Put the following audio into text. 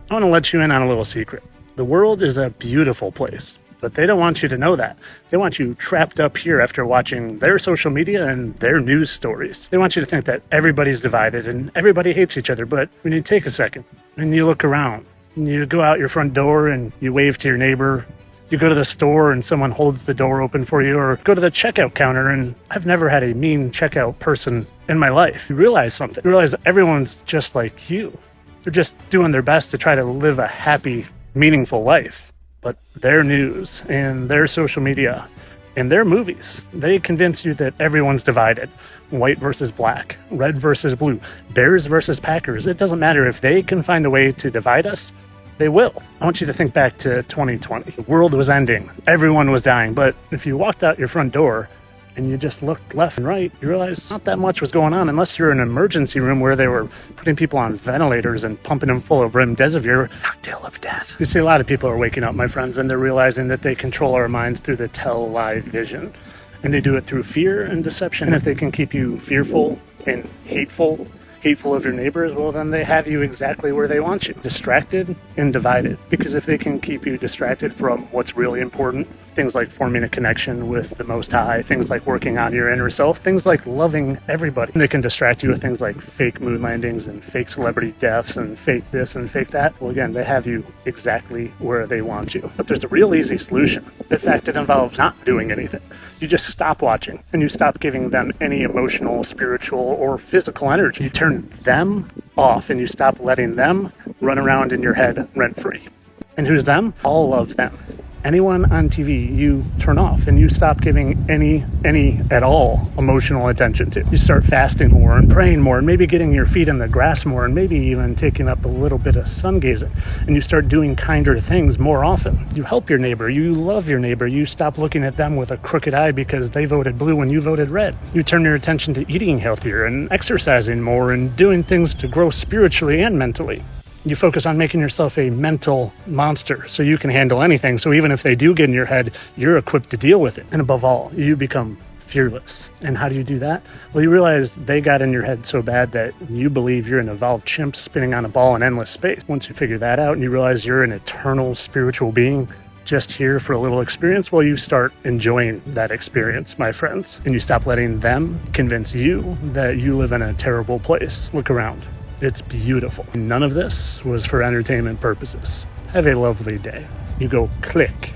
I want to let you in on a little secret. The world is a beautiful place, but they don't want you to know that. They want you trapped up here after watching their social media and their news stories. They want you to think that everybody's divided and everybody hates each other, but when you take a second and you look around, and you go out your front door and you wave to your neighbor, you go to the store and someone holds the door open for you, or go to the checkout counter, and I've never had a mean checkout person in my life. You realize something. You realize everyone's just like you. They're just doing their best to try to live a happy, meaningful life. But their news and their social media and their movies, they convince you that everyone's divided. White versus black, red versus blue, Bears versus Packers. It doesn't matter if they can find a way to divide us. They will. I want you to think back to 2020. The world was ending. Everyone was dying. But if you walked out your front door and you just looked left and right, you realize not that much was going on unless you're in an emergency room where they were putting people on ventilators and pumping them full of remdesivir. Cocktail of death. You see, a lot of people are waking up, my friends, and they're realizing that they control our minds through the tell-lie vision. And they do it through fear and deception. And if they can keep you fearful and hateful of your neighbors, well, then they have you exactly where they want you, distracted and divided. Because if they can keep you distracted from what's really important, things like forming a connection with the Most High, things like working on your inner self, things like loving everybody, and they can distract you with things like fake moon landings and fake celebrity deaths and fake this and fake that, well, again, they have you exactly where they want you. But there's a real easy solution. In fact, it involves not doing anything. You just stop watching and you stop giving them any emotional, spiritual, or physical energy. You turn them off and you stop letting them run around in your head rent-free. And who's them? All of them. Anyone on TV, you turn off and you stop giving any at all emotional attention to. You start fasting more and praying more and maybe getting your feet in the grass more and maybe even taking up a little bit of sun gazing. And you start doing kinder things more often. You help your neighbor. You love your neighbor. You stop looking at them with a crooked eye because they voted blue and you voted red. You turn your attention to eating healthier and exercising more and doing things to grow spiritually and mentally. You focus on making yourself a mental monster so you can handle anything. So even if they do get in your head, you're equipped to deal with it. And above all, you become fearless. And how do you do that? Well, you realize they got in your head so bad that you believe you're an evolved chimp spinning on a ball in endless space. Once you figure that out and you realize you're an eternal spiritual being just here for a little experience, well, you start enjoying that experience, my friends. And you stop letting them convince you that you live in a terrible place. Look around. It's beautiful. None of this was for entertainment purposes. Have a lovely day. You go click.